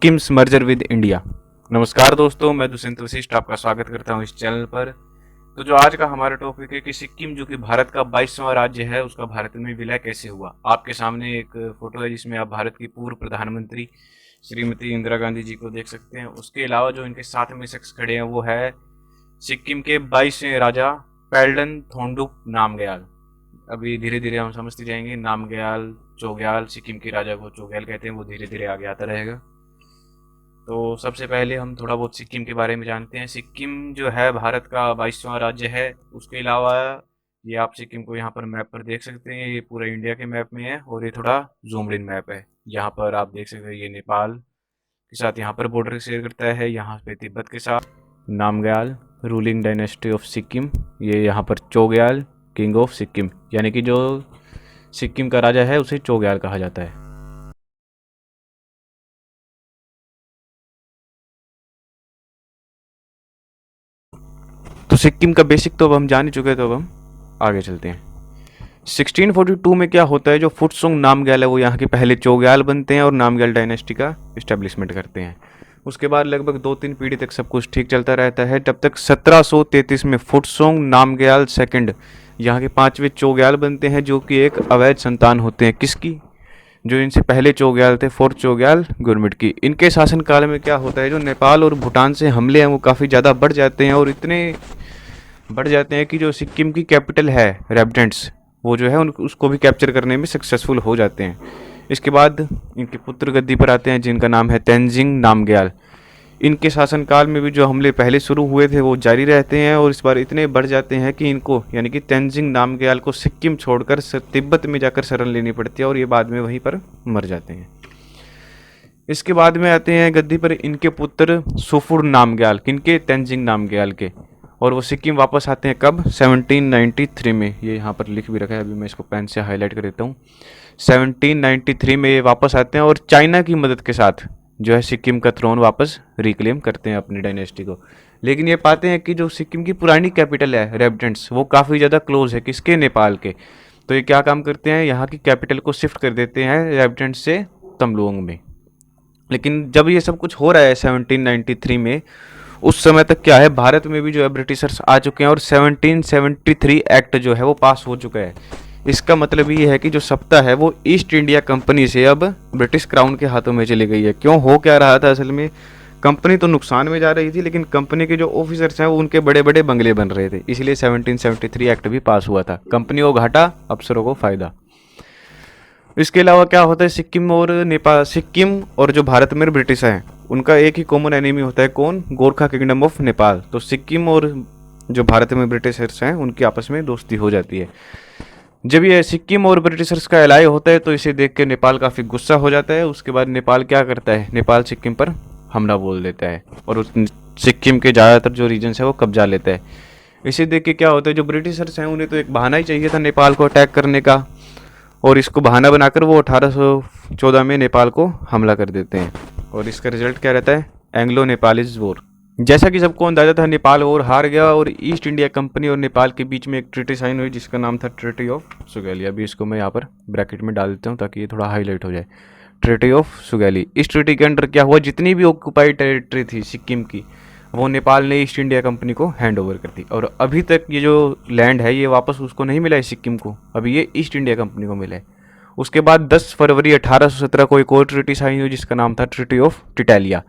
Sikkim's merger with India. नमस्कार दोस्तों, मैं दुष्यंत वशिष्ठ आपका स्वागत करता हूं इस चैनल पर। तो जो आज का हमारा टॉपिक है कि सिक्किम जो कि भारत का 22वां राज्य है, उसका भारत में विलय कैसे हुआ। आपके सामने एक फोटो है जिसमें आप भारत की पूर्व प्रधानमंत्री श्रीमती इंदिरा गांधी जी को देख सकते हैं। उसके अलावा जो इनके साथ में शख्स खड़े हैं वो है सिक्किम के 22वें राजा पैलडन थोंडुप नामग्याल। अभी धीरे धीरे हम समझते जाएंगे। नामग्याल, चोग्याल, सिक्किम के राजा को चोग्याल कहते हैं, वो धीरे धीरे आगे आता रहेगा। तो सबसे पहले हम थोड़ा बहुत सिक्किम के बारे में जानते हैं। सिक्किम जो है भारत का 22वां राज्य है। उसके अलावा ये आप सिक्किम को यहाँ पर मैप पर देख सकते हैं। ये पूरा इंडिया के मैप में है और ये थोड़ा जूम्ड इन मैप है। यहाँ पर आप देख सकते हैं ये नेपाल के साथ यहाँ पर बॉर्डर शेयर करता है, यहाँ पे तिब्बत के साथ। Namgyal ruling dynasty of Sikkim, ये यहाँ पर चोग्याल किंग ऑफ सिक्किम, यानी कि जो सिक्किम का राजा है उसे चोग्याल कहा जाता है। तो सिक्किम का बेसिक तो अब हम जान ही चुके हैं, तो अब हम आगे चलते हैं। 1642 में क्या होता है, जो फुटसुंग नामग्याल है वो यहाँ के पहले चोग्याल बनते हैं और नामग्याल डायनेस्टी का इस्टेब्लिशमेंट करते हैं। उसके बाद लगभग 2-3 पीढ़ी तक सब कुछ ठीक चलता रहता है। तब तक 1733 में फुटसुंग नामग्याल सेकंड यहाँ के 5वें चोग्याल बनते हैं, जो कि एक अवैध संतान होते हैं। किसकी? जो इनसे पहले चोग्याल थे, फोर्थ चोग्याल गुरमिट की। इनके शासनकाल में क्या होता है, जो नेपाल और भूटान से हमले हैं वो काफ़ी ज़्यादा बढ़ जाते हैं और इतने बढ़ जाते हैं कि जो सिक्किम की कैपिटल है रेबडेंट्स, वो जो है उसको भी कैप्चर करने में सक्सेसफुल हो जाते हैं। इसके बाद इनके पुत्र गद्दी पर आते हैं जिनका नाम है तेंजिंग नामग्याल। इनके शासनकाल में भी जो हमले पहले शुरू हुए थे वो जारी रहते हैं और इस बार इतने बढ़ जाते हैं कि इनको यानी कि तेंजिंग नामग्याल को सिक्किम छोड़कर तिब्बत में जाकर शरण लेनी पड़ती है और ये बाद में वहीं पर मर जाते हैं। इसके बाद में आते हैं गद्दी पर इनके पुत्र सुफुर नामग्याल, किनके? तेंजिंग नामग्याल के। और वो सिक्किम वापस आते हैं कब? 1793 में। ये यहाँ पर लिख भी रखा है, अभी मैं इसको पेन से हाईलाइट कर देता हूँ। 1793 में ये वापस आते हैं और चाइना की मदद के साथ जो है सिक्किम का थ्रोन वापस रिक्लेम करते हैं अपनी डायनेस्टी को। लेकिन ये पाते हैं कि जो सिक्किम की पुरानी कैपिटल है रेबडेंट्स, वो काफ़ी ज़्यादा क्लोज है किसके? नेपाल के। तो ये क्या काम करते हैं, यहाँ की कैपिटल को शिफ्ट कर देते हैं रेबडेंट्स से तमलुंग में। लेकिन जब ये सब कुछ हो रहा है 1793 में, उस समय तक क्या है, भारत में भी जो है ब्रिटिशर्स आ चुके हैं और 1773 एक्ट जो है वो पास हो चुका है। इसका मतलब ये है कि जो सत्ता है वो ईस्ट इंडिया कंपनी से अब ब्रिटिश क्राउन के हाथों में चली गई है। क्यों? हो क्या रहा था असल में, कंपनी तो नुकसान में जा रही थी, लेकिन कंपनी के जो ऑफिसर्स हैं वो उनके बड़े बड़े बंगले बन रहे थे, इसलिए 1773 एक्ट भी पास हुआ था। कंपनी को घाटा, अफसरों को फायदा। इसके अलावा क्या होता है, सिक्किम और नेपाल, सिक्किम और जो भारत में ब्रिटिश हैं उनका एक ही कॉमन एनिमी होता है। कौन? Gorkha kingdom of Nepal. तो सिक्किम और जो भारत में ब्रिटिशर्स हैं उनकी आपस में दोस्ती हो जाती है। जब ये सिक्किम और ब्रिटिशर्स का एलाय होता है तो इसे देख के नेपाल काफ़ी गुस्सा हो जाता है। उसके बाद नेपाल क्या करता है, नेपाल सिक्किम पर हमला बोल देता है और उस सिक्किम के ज़्यादातर जो रीजन्स है वो कब्जा लेता है। इसे देख के क्या होता है, जो ब्रिटिशर्स हैं उन्हें तो एक बहाना ही चाहिए था नेपाल को अटैक करने का, और इसको बहाना बनाकर वो 1814 में नेपाल को हमला कर देते हैं। और इसका रिजल्ट क्या रहता है, एंग्लो नेपालीज वॉर। जैसा कि सबको अंदाजा था, नेपाल वॉर हार गया और ईस्ट इंडिया कंपनी और नेपाल के बीच में एक ट्रीटी साइन हुई जिसका नाम था ट्रीटी ऑफ सुगैली। अभी इसको मैं यहाँ पर ब्रैकेट में डाल देता हूँ ताकि ये थोड़ा हाईलाइट हो जाए। Treaty of Sugauli. इस ट्रीटी के अंडर क्या हुआ, जितनी भी ऑक्यूपाइड टेरिटरी थी सिक्किम की वो नेपाल ने ईस्ट इंडिया कंपनी को हैंड ओवर कर दी। और अभी तक ये जो लैंड है ये वापस उसको नहीं मिला है सिक्किम को, अभी ये ईस्ट इंडिया कंपनी को मिला है। उसके बाद 10 फरवरी 1817 को एक और ट्रीटी साइन हुई जिसका नाम था ट्रीटी ऑफ टिटालिया।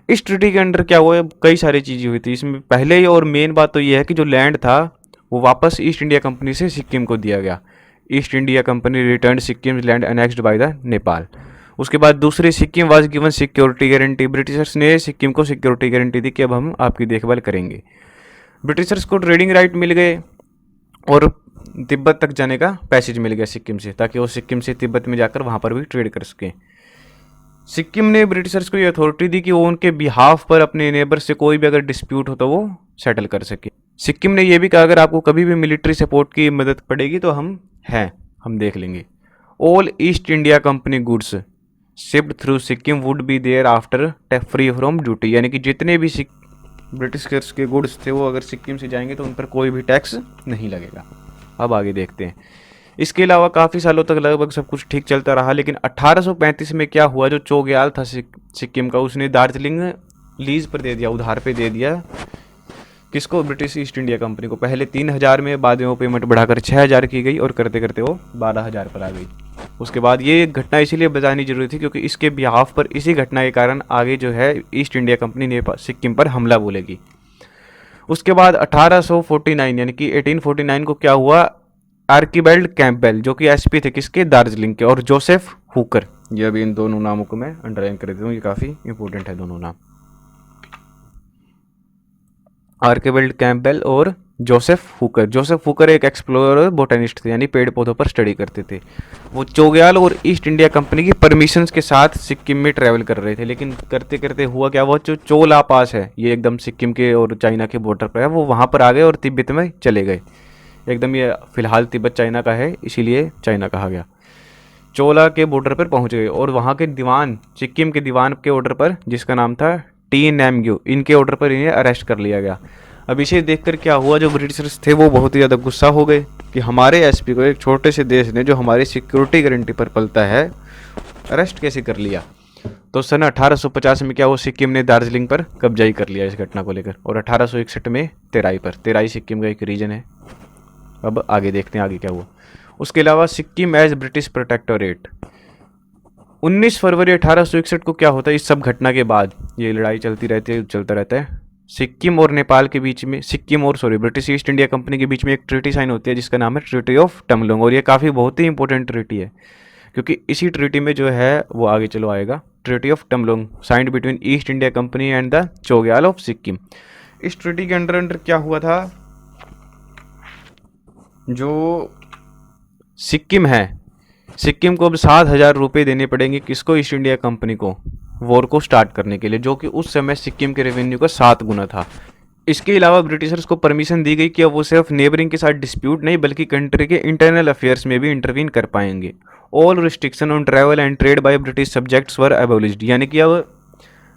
इस ट्रीटी के अंडर क्या हुआ, कई सारी चीज़ें हुई थी। इसमें पहले और मेन बात तो ये है कि जो लैंड था वो वापस ईस्ट इंडिया कंपनी से सिक्किम को दिया गया। East India company return Sikkim land annexed by the Nepal. उसके बाद दूसरी, Sikkim was given security guarantee. Britishers ने सिक्किम को सिक्योरिटी गारंटी दी कि अब हम आपकी देखभाल करेंगे। ब्रिटिशर्स को ट्रेडिंग राइट मिल गए और तिब्बत तक जाने का पैसेज मिल गया सिक्किम से, ताकि वो सिक्किम से तिब्बत में जाकर वहाँ पर भी ट्रेड कर सकें। सिक्किम ने ब्रिटिशर्स को ये अथॉरिटी दी कि वो उनके बिहाफ पर अपने नेबर से कोई भी अगर डिस्प्यूट हो तो वो सेटल कर सके। सिक्किम ने यह भी कहा अगर आपको कभी भी मिलिट्री सपोर्ट की मदद पड़ेगी तो हम देख लेंगे। All East India Company goods shipped through Sikkim would be there after free from duty, यानी कि जितने भी ब्रिटिशर्स के गुड्स थे वो अगर सिक्किम से जाएंगे तो उन पर कोई भी टैक्स नहीं लगेगा। अब आगे देखते हैं। इसके अलावा काफ़ी सालों तक लगभग सब कुछ ठीक चलता रहा, लेकिन 1835 में क्या हुआ, जो चोग्याल था सिक्किम का, उसने दार्जिलिंग लीज पर दे दिया, उधार पे दे दिया। किसको? ब्रिटिश ईस्ट इंडिया कंपनी को। पहले 3,000 में, बाद में वो पेमेंट बढ़ाकर 6,000 की गई और करते करते वो 12,000 पर आ गई। उसके बाद ये घटना इसीलिए बतानी जरूरी थी क्योंकि इसके बिहाफ पर, इसी घटना के कारण आगे जो है east India company Nepal Sikkim पर हमला बोलेगी। उसके बाद 1849 यानी कि 1849 को क्या हुआ, आर्किबेल्ड कैंपबेल जो कि एसपी थे किसके? दार्जिलिंग के, और जोसेफ हुकर, ये अभी इन दोनों नामों को मैं अंडरलाइन कर देता हूँ, ये काफ़ी इंपॉर्टेंट है दोनों नाम, आर्किबेल्ड कैंपबेल और जोसेफ हुकर। जोसेफ हुकर एक एक्सप्लोरर बोटेनिस्ट थे, यानी पेड़ पौधों पर स्टडी करते थे। वो चोग्याल और ईस्ट इंडिया कंपनी की परमिशंस के साथ सिक्किम में ट्रैवल कर रहे थे, लेकिन करते करते हुआ क्या, वो जो चोला पास है, ये एकदम सिक्किम के और चाइना के बॉर्डर पर है, वो वहाँ पर आ गए और तिब्बत में चले गए। एकदम ये फिलहाल तिब्बत चाइना का है, इसीलिए चाइना कहा गया। चोला के बॉर्डर पर पहुँच गए और वहाँ के दीवान, सिक्किम के दीवान के ऑर्डर पर, जिसका नाम था टी नैमग्यू, इनके ऑर्डर पर इन्हें अरेस्ट कर लिया गया। अब इसे देखकर क्या हुआ, जो ब्रिटिशर्स थे वो बहुत ही ज़्यादा गुस्सा हो गए कि हमारे एसपी को, एक छोटे से देश ने जो हमारी सिक्योरिटी गारंटी पर पलता है, अरेस्ट कैसे कर लिया। तो सन 1850 में क्या हुआ, सिक्किम ने दार्जिलिंग पर कब्जा ही कर लिया इस घटना को लेकर, और 1861 में तेराई पर, तेराई सिक्किम का एक रीजन है। अब आगे देखते हैं आगे क्या हुआ। उसके अलावा सिक्किम एज ब्रिटिश प्रोटेक्टोरेट, 19 फरवरी 1861 को क्या होता है, इस सब घटना के बाद, ये लड़ाई चलती रहती है, चलता रहता है, सिक्किम और नेपाल के बीच में, ब्रिटिश ईस्ट इंडिया कंपनी के बीच में एक ट्रीटी साइन होती है जिसका नाम है ट्रीटी ऑफ टमलोंग, और ये काफ़ी बहुत ही इंपॉर्टेंट ट्रीटी है क्योंकि इसी ट्रीटी में जो है वो आगे चलो आएगा, treaty of Tumlong signed between East India Company and the Chogyal of Sikkim. इस ट्रीटी के अंडर क्या हुआ था, जो सिक्किम है, सिक्किम को अब 7,000 रुपये देने पड़ेंगे, किसको? ईस्ट इंडिया कंपनी को, वॉर को स्टार्ट करने के लिए, जो कि उस समय सिक्किम के रेवेन्यू का 7 गुना था। इसके अलावा ब्रिटिशर्स को परमिशन दी गई कि अब वो सिर्फ नेबरिंग के साथ डिस्प्यूट नहीं, बल्कि कंट्री के इंटरनल अफेयर्स में भी इंटरवीन कर पाएंगे। All restriction on travel and trade by British subjects वर एबोलिश्ड, यानी कि अब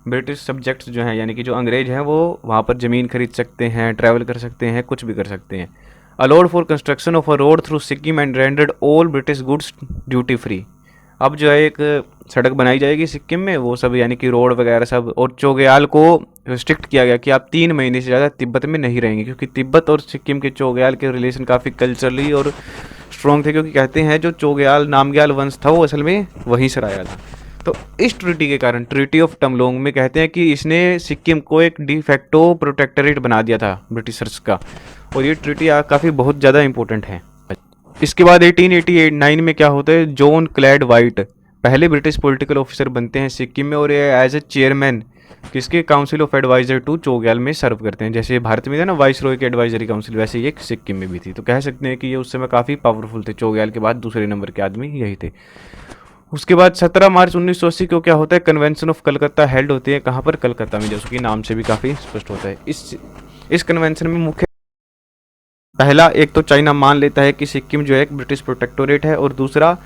ब्रिटिश सब्जेक्ट्स जो हैं, यानी कि जो अंग्रेज हैं, वो वहाँ पर ज़मीन खरीद सकते हैं, ट्रैवल कर सकते हैं, कुछ भी कर सकते हैं। Allowed for construction of a road through Sikkim and rendered all British goods duty free. अब जो है एक सड़क बनाई जाएगी सिक्किम में, वो सब यानी कि रोड वगैरह सब, और चोग्याल को रिस्ट्रिक्ट किया गया कि आप 3 महीने से ज़्यादा तिब्बत में नहीं रहेंगे, क्योंकि तिब्बत और सिक्किम के चोग्याल के रिलेशन काफ़ी कल्चरली और स्ट्रॉन्ग थे, क्योंकि कहते हैं जो चोग्याल नामग्याल वंश था वो असल में वहीं से आया था। तो इस ट्रीटी के कारण, ट्रीटी ऑफ टमलोंग में कहते हैं कि इसने सिक्किम को एक डिफेक्टो प्रोटेक्टरेट बना दिया था ब्रिटिशर्स का, और ये ट्रीटी काफ़ी बहुत ज़्यादा इंपॉर्टेंट है। इसके बाद 1889 में क्या होता है, जॉन क्लैड वाइट पहले ब्रिटिश पॉलिटिकल ऑफिसर बनते हैं सिक्किम में, और ये एज ए चेयरमैन किसके? Council of adviser to Chogyal में सर्व करते हैं। जैसे भारत में था ना वाइस रॉय की एडवाइजरी काउंसिल, वैसे ये सिक्किम में भी थी। तो कह सकते हैं कि ये उस समय काफ़ी पावरफुल थे, चोग्याल के बाद दूसरे नंबर के आदमी यही थे। उसके बाद 17 मार्च 1980 को क्या होता है, कन्वेंशन ऑफ कलकत्ता हेल्ड होती है। कहाँ पर? कलकत्ता में, जैसे कि नाम से भी काफ़ी स्पष्ट होता है। इस कन्वेंशन में मुख्य पहला, एक तो चाइना मान लेता है कि सिक्किम जो है एक ब्रिटिश प्रोटेक्टोरेट है, और दूसरा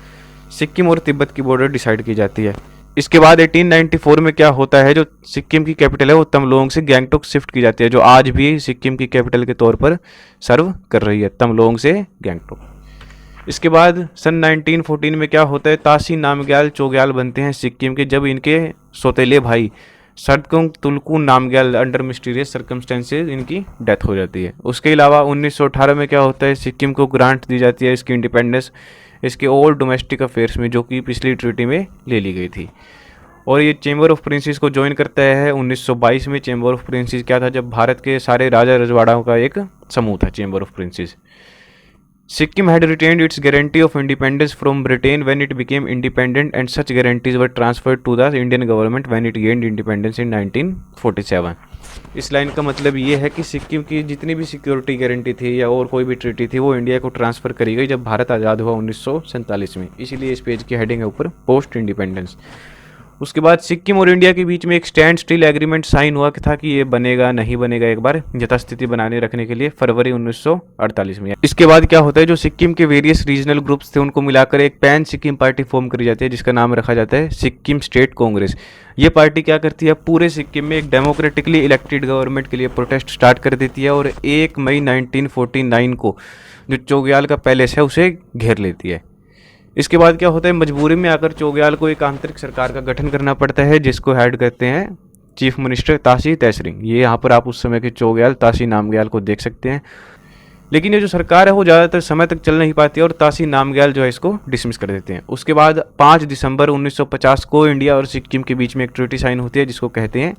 सिक्किम और तिब्बत की बॉर्डर डिसाइड की जाती है। इसके बाद 1894 में क्या होता है, जो सिक्किम की कैपिटल है वो तमलोंग से गैंगटोक शिफ्ट की जाती है, जो आज भी सिक्किम की कैपिटल के तौर पर सर्व कर रही है, तमलोंग से गैंगटोक। इसके बाद सन 1914 में क्या होता है, तासी नामग्याल चोग्याल बनते हैं सिक्किम के, जब इनके सौतेले भाई Sidkeong Tulku Namgyal under mysterious circumstances इनकी डेथ हो जाती है। उसके अलावा 1918 में क्या होता है, सिक्किम को ग्रांट दी जाती है इसकी इंडिपेंडेंस, इसके ऑल डोमेस्टिक अफेयर्स में, जो कि पिछली ट्रीटी में ले ली गई थी। और ये चैम्बर ऑफ प्रिंसेस को ज्वाइन करता है 1922 में। चैम्बर ऑफ प्रिंसेस क्या था, जब भारत के सारे राजा रजवाड़ाओं का एक समूह था chamber of princess. Sikkim had retained its guarantee of independence from Britain when it became independent, and such guarantees were transferred to the Indian government when it gained independence in 1947। इस लाइन का मतलब ये है कि सिक्किम की जितनी भी सिक्योरिटी गारंटी थी या और कोई भी ट्रीटी थी वो इंडिया को ट्रांसफ़र करी गई जब भारत आज़ाद हुआ 1947 में। इसीलिए इस पेज की हेडिंग है ऊपर पोस्ट इंडिपेंडेंस। उसके बाद सिक्किम और इंडिया के बीच में एक स्टैंड स्टिल एग्रीमेंट साइन हुआ कि था कि ये बनेगा नहीं बनेगा, एक बार यथास्थिति बनाने रखने के लिए, फरवरी 1948 में। इसके बाद क्या होता है, जो सिक्किम के वेरियस रीजनल ग्रुप्स थे उनको मिलाकर एक पैन सिक्किम पार्टी फॉर्म करी जाती है जिसका नाम रखा जाता है सिक्किम स्टेट कांग्रेस। ये पार्टी क्या करती है, पूरे सिक्किम में एक डेमोक्रेटिकली इलेक्टेड गवर्नमेंट के लिए प्रोटेस्ट स्टार्ट कर देती है और 1 मई 1949 को जो चोग्याल का पैलेस है उसे घेर लेती है। इसके बाद क्या होता है, मजबूरी में आकर चोग्याल को एक आंतरिक सरकार का गठन करना पड़ता है जिसको हेड करते हैं चीफ मिनिस्टर तासी तैसरिंग। ये यहाँ पर आप उस समय के चोग्याल तासी नामग्याल को देख सकते हैं। लेकिन ये जो सरकार है वो ज़्यादातर समय तक चल नहीं पाती और तासी नामग्याल जो है इसको डिसमिस कर देते हैं। उसके बाद 5 दिसंबर 1950 को इंडिया और सिक्किम के बीच में एक ट्रीटी साइन होती है जिसको कहते हैं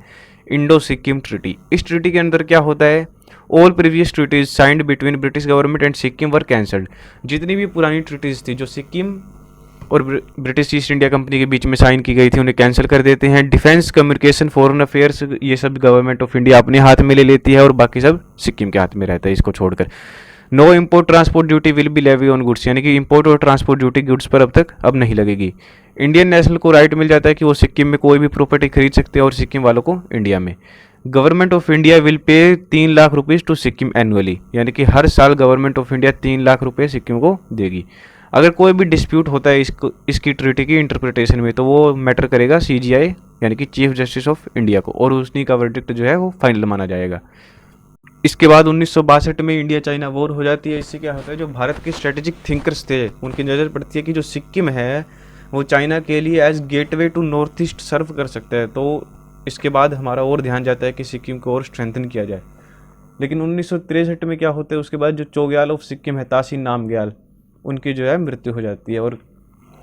इंडो सिक्किम ट्रीटी। इस ट्रीटी के अंदर क्या होता है, all previous treaties signed between British government and Sikkim were cancelled. जितनी भी पुरानी ट्रीटीज थी जो सिक्किम और ब्रिटिश ईस्ट इंडिया कंपनी के बीच में साइन की गई थी उन्हें कैंसिल कर देते हैं। डिफेंस, कम्युनिकेशन, फॉरेन अफेयर्स ये सब गवर्नमेंट ऑफ इंडिया अपने हाथ में ले लेती है और बाकी सब सिक्किम के हाथ में रहता है इसको छोड़कर। No import transport duty will be levy on goods, यानी कि इम्पोर्ट और ट्रांसपोर्ट ड्यूटी गुड्स पर अब नहीं लगेगी। इंडियन नेशनल को राइट मिल जाता है कि वो सिक्किम में कोई भी प्रॉपर्टी खरीद सकते हैं और सिक्किम वालों को इंडिया में। Government of India will pay 3 lakh rupees to Sikkim annually, यानी कि हर साल गवर्नमेंट ऑफ इंडिया 3 लाख रुपये सिक्किम को देगी। अगर कोई भी डिस्प्यूट होता है इसकी ट्रीटी की इंटरप्रिटेशन में तो वो मैटर करेगा CJI यानी कि चीफ जस्टिस ऑफ इंडिया को और उसी का वर्डिक्ट जो है वो फाइनल माना जाएगा। इसके बाद 1962 में इंडिया चाइना वॉर हो जाती है। इससे क्या होता है, जो भारत के स्ट्रेटेजिक थिंकर्स थे उनकी नज़र पड़ती है कि जो सिक्किम है वो चाइना के लिए as gateway to north east serve कर सकता है। तो इसके बाद हमारा और ध्यान जाता है कि सिक्किम को और स्ट्रेंथन किया जाए। लेकिन 1963 में क्या होता है, उसके बाद जो चोग्याल ऑफ सिक्किम है तासी नामग्याल उनकी जो है मृत्यु हो जाती है और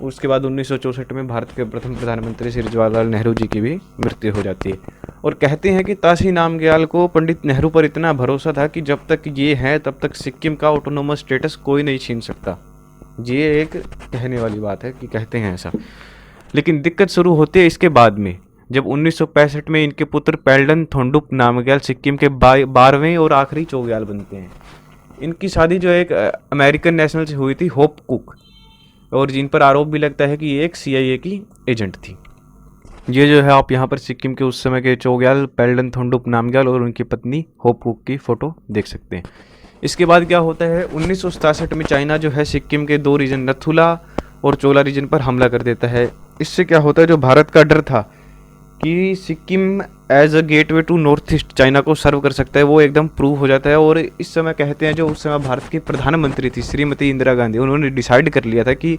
उसके बाद 1964 में भारत के प्रथम प्रधानमंत्री श्री जवाहरलाल नेहरू जी की भी मृत्यु हो जाती है। और कहते हैं कि तासी नामग्याल को पंडित नेहरू पर इतना भरोसा था कि जब तक ये है तब तक सिक्किम का ऑटोनोमस स्टेटस कोई नहीं छीन सकता। ये एक कहने वाली बात है कि कहते हैं ऐसा। लेकिन दिक्कत शुरू होती है इसके बाद में, जब 1965 में इनके पुत्र पेल्डन थोंडुप नामग्याल सिक्किम के 12वें और आखिरी चोग्याल बनते हैं। इनकी शादी जो एक अमेरिकन नेशनल से हुई थी, होप कुक, और जिन पर आरोप भी लगता है कि ये एक CIA की एजेंट थी। ये जो है आप यहाँ पर सिक्किम के उस समय के चोग्याल पेल्डन थोंडुप नामग्याल और उनकी पत्नी होप कुक की फ़ोटो देख सकते हैं। इसके बाद क्या होता है, 1967 में चाइना जो है सिक्किम के 2 रीजन नथुला और चोला रीजन पर हमला कर देता है। इससे क्या होता है, जो भारत का डर था कि Sikkim as a gateway to north East China को सर्व कर सकता है वो एकदम प्रूव हो जाता है। और इस समय कहते हैं जो उस समय भारत की प्रधानमंत्री थी श्रीमती इंदिरा गांधी, उन्होंने डिसाइड कर लिया था कि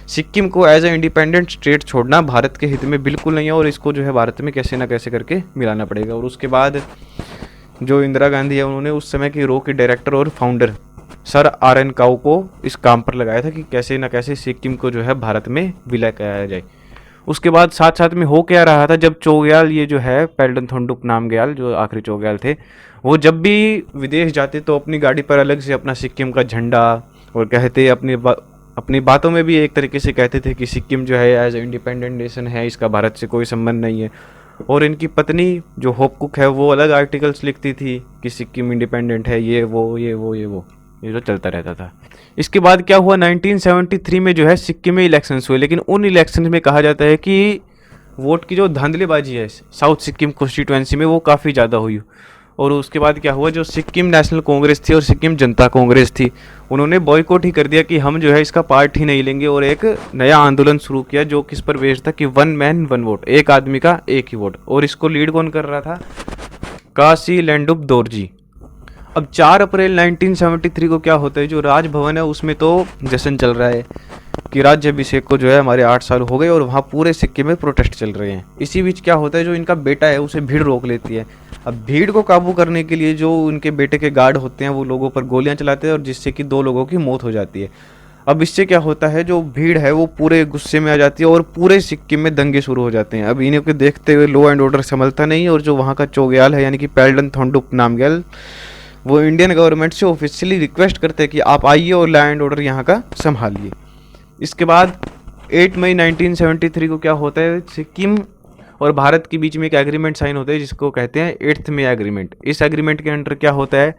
सिक्किम को एज अ इंडिपेंडेंट स्टेट छोड़ना भारत के हित में बिल्कुल नहीं है और इसको जो है भारत में कैसे ना कैसे करके मिलाना पड़ेगा। और उसके बाद जो इंदिरा गांधी है उन्होंने उस समय की रो के डायरेक्टर और फाउंडर सर RN काउ को इस काम पर लगाया था कि कैसे ना कैसे सिक्किम को जो है भारत में विलय कराया जाए। उसके बाद साथ साथ में हो क्या रहा था, जब चोग्याल ये जो है पेल्डन थोंडुप नामग्याल जो आखिरी चोग्याल थे वो जब भी विदेश जाते तो अपनी गाड़ी पर अलग से अपना सिक्किम का झंडा और कहते अपनी बातों में भी एक तरीके से कहते थे कि सिक्किम जो है एज इंडिपेंडेंट नेशन है, इसका भारत से कोई संबंध नहीं है। और इनकी पत्नी जो होप कुक है वो अलग आर्टिकल्स लिखती थी कि सिक्किम इंडिपेंडेंट है, ये जो चलता रहता था। इसके बाद क्या हुआ, 1973 में जो है सिक्किम में इलेक्शंस हुए, लेकिन उन इलेक्शंस में कहा जाता है कि वोट की जो धांधलीबाजी है साउथ सिक्किम कॉन्स्टिट्यूएंसी में वो काफ़ी ज़्यादा हुई। और उसके बाद क्या हुआ, जो सिक्किम नेशनल कांग्रेस थी और सिक्किम जनता कांग्रेस थी उन्होंने बॉयकॉट ही कर दिया कि हम जो है इसका पार्ट ही नहीं लेंगे और एक नया आंदोलन शुरू किया जो किस पर बेस्ड था कि 1 मैन 1 वोट, एक आदमी का एक ही वोट। और इसको लीड कौन कर रहा था, काशी लैंडुप दोरजी। अब 4 अप्रैल 1973 को क्या होता है, जो राजभवन है उसमें तो जश्न चल रहा है कि राज्याभिषेक को जो है हमारे 8 साल हो गए और वहाँ पूरे सिक्किम में प्रोटेस्ट चल रहे हैं। इसी बीच क्या होता है, जो इनका बेटा है उसे भीड़ रोक लेती है। अब भीड़ को काबू करने के लिए जो उनके बेटे के गार्ड होते हैं वो लोगों पर गोलियां चलाते हैं और जिससे कि 2 लोगों की मौत हो जाती है। अब इससे क्या होता है, जो भीड़ है वो पूरे गुस्से में आ जाती है और पूरे सिक्किम में दंगे शुरू हो जाते हैं। अब इन्हें को देखते हुए लॉ एंड ऑर्डर संभलता नहीं और जो वहाँ का चोग्याल है यानी कि पेल्डन थोंडुप नामग्याल वो इंडियन गवर्नमेंट से ऑफिशियली रिक्वेस्ट करते हैं कि आप आइए और लॉ एंड ऑर्डर यहाँ का संभालिए। इसके बाद 8 मई 1973 को क्या होता है, सिक्किम और भारत के बीच में एक एग्रीमेंट साइन होता है जिसको कहते हैं 8th मे एग्रीमेंट। इस एग्रीमेंट के अंडर क्या होता है,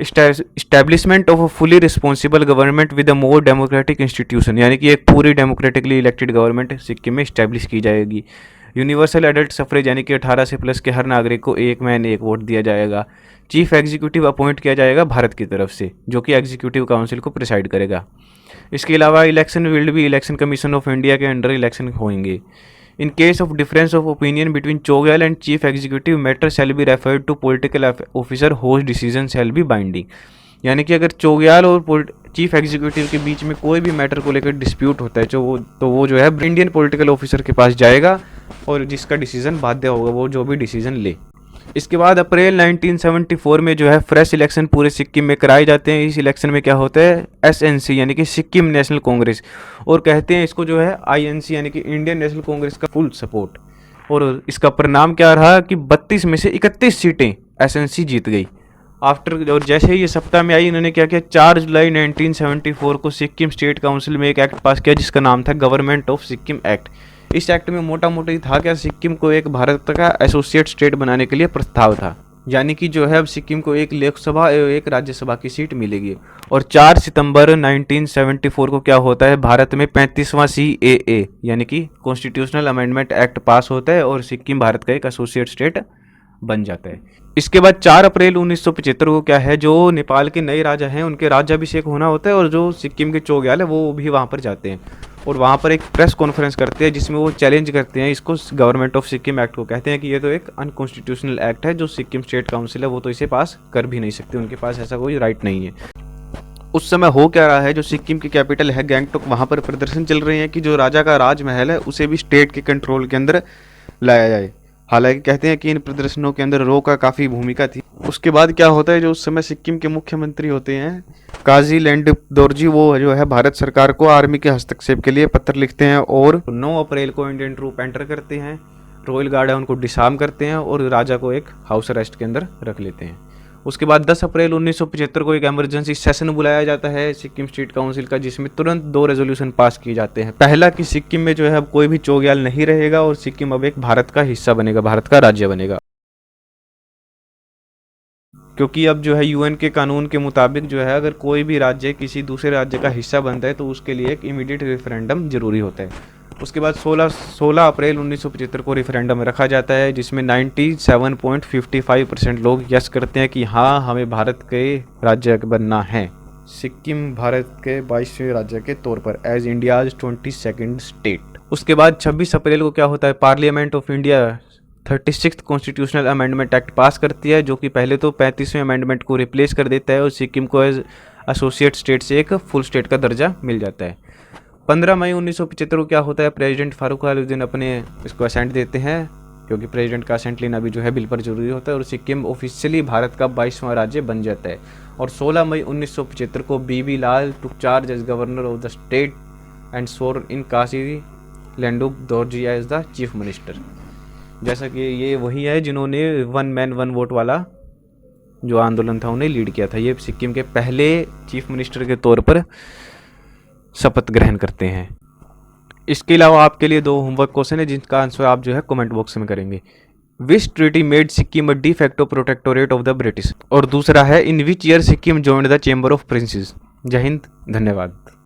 establishment of a fully responsible government with a more democratic institution, यानी कि एक पूरी डेमोक्रेटिकली इलेक्टेड गवर्नमेंट सिक्किम में इस्टेब्लिश की जाएगी। यूनिवर्सल एडल्ट सफरेज यानी कि 18 से प्लस के हर नागरिक को एक मैन एक वोट दिया जाएगा। चीफ एग्जीक्यूटिव अपॉइंट किया जाएगा भारत की तरफ से, जो कि एग्जीक्यूटिव काउंसिल को प्रिसाइड करेगा। इसके अलावा इलेक्शन विल भी इलेक्शन कमीशन ऑफ इंडिया के अंडर इलेक्शन होंगे। In case of difference of opinion between Chogyal and chief executive matter shall be referred to political officer whose decision shall be binding. यानी कि अगर चोग्याल और चीफ एग्जीक्यूटिव के बीच में कोई भी मैटर को लेकर डिस्प्यूट होता है तो वो जो है इंडियन पॉलिटिकल ऑफिसर के पास जाएगा और जिसका डिसीजन बाध्य होगा वो जो भी डिसीजन ले। इसके बाद अप्रैल 1974 में जो है फ्रेश इलेक्शन पूरे सिक्किम में कराए जाते हैं। इस इलेक्शन में क्या होता है, एसएनसी यानी कि सिक्किम नेशनल कांग्रेस, और कहते हैं इसको जो है आईएनसी यानी कि इंडियन नेशनल कांग्रेस का फुल सपोर्ट। और इसका परिणाम क्या रहा कि 32 में से 31 सीटें एसएनसी जीत गई। आफ्टर और जैसे ही ये सत्ता में आई, इन्होंने क्या किया, 4 जुलाई 1974 को सिक्किम स्टेट काउंसिल में एक एक्ट पास किया जिसका नाम था गवर्नमेंट ऑफ सिक्किम एक्ट। इस एक्ट में मोटा मोटी था क्या, सिक्किम को एक भारत का एसोसिएट स्टेट बनाने के लिए प्रस्ताव था। यानी कि जो है अब सिक्किम को एक लोकसभा और एक राज्यसभा की सीट मिलेगी। और 4 सितंबर 1974 को क्या होता है, भारत में 35वां CAA यानी कि कॉन्स्टिट्यूशनल अमेंडमेंट एक्ट पास होता है और सिक्किम भारत का एक एसोसिएट स्टेट बन जाता है। इसके बाद 4 अप्रैल 1975 को क्या है, जो नेपाल के नए राजा हैं उनके राज्याभिषेक होना होता है और जो सिक्किम के चोग्याल है वो भी वहाँ पर जाते हैं और वहाँ पर एक प्रेस कॉन्फ्रेंस करते हैं जिसमें वो चैलेंज करते हैं इसको, गवर्नमेंट ऑफ सिक्किम एक्ट को। कहते हैं कि ये तो एक अनकॉन्स्टिट्यूशनल एक्ट है, जो सिक्किम स्टेट काउंसिल है वो तो इसे पास कर भी नहीं सकते, उनके पास ऐसा कोई राइट नहीं है। उस समय हो क्या रहा है, जो सिक्किम की कैपिटल है गैंगटॉक, वहाँ पर प्रदर्शन चल रहे हैं कि जो राजा का राजमहल है उसे भी स्टेट के कंट्रोल के अंदर लाया जाए। हालांकि कहते हैं कि इन प्रदर्शनों के अंदर रो का काफ़ी भूमिका थी। उसके बाद क्या होता है, जो उस समय सिक्किम के मुख्यमंत्री होते हैं काजी लैंड दोरजी, वो जो है भारत सरकार को आर्मी के हस्तक्षेप के लिए पत्र लिखते हैं और 9 अप्रैल को इंडियन ट्रूप एंटर करते हैं। रॉयल गार्ड है उनको डिसआर्म करते हैं और राजा को एक हाउस अरेस्ट के अंदर रख लेते हैं। उसके बाद 10 अप्रैल 1975 को एक इमरजेंसी सेशन बुलाया जाता है सिक्किम स्टेट काउंसिल का, जिसमें तुरंत 2 रेजोल्यूशन पास किए जाते हैं। पहला कि सिक्किम में जो है अब कोई भी चोग्याल नहीं रहेगा और सिक्किम अब एक भारत का हिस्सा बनेगा, भारत का राज्य बनेगा। क्योंकि अब जो है यूएन के कानून के मुताबिक जो है अगर कोई भी राज्य किसी दूसरे राज्य का हिस्सा बनता है तो उसके लिए एक इमीडिएट रेफरेंडम जरूरी होता है। उसके बाद 16 अप्रैल 1975 को रेफरेंडम रखा जाता है जिसमें 97.55% लोग यस करते हैं कि हाँ हमें भारत के राज्य बनना है, सिक्किम भारत के 22वें राज्य के तौर पर एज इंडियाज 22nd स्टेट। उसके बाद 26 अप्रैल को क्या होता है, parliament of India 36th constitutional amendment act पास करती है, जो कि पहले तो 35वें अमेंडमेंट को रिप्लेस कर देता है और सिक्किम को एज एसोसिएट स्टेट से एक फुल स्टेट का दर्जा मिल जाता है। 15 मई 1975 को क्या होता है, प्रेसिडेंट फारूक खालुद्दीन अपने इसको असेंट देते हैं, क्योंकि प्रेसिडेंट का असेंट लेना भी जो है बिल पर जरूरी होता है, और सिक्किम ऑफिशियली भारत का 22वां राज्य बन जाता है। और 16 मई 1975 को BB Lal took charge as governor of the state and swore in Kazi Lhendup Dorji as the chief minister. जैसा कि ये वही है जिन्होंने 1 मैन 1 वोट वाला जो आंदोलन था उन्हें लीड किया था। ये सिक्किम के पहले चीफ मिनिस्टर के तौर पर शपथ ग्रहण करते हैं। इसके अलावा आपके लिए 2 होमवर्क क्वेश्चन है जिनका आंसर आप जो है कमेंट बॉक्स में करेंगे। Which treaty made Sikkim a de facto protectorate of the British, और दूसरा है in which year Sikkim joined the chamber of princes. जय हिंद, धन्यवाद।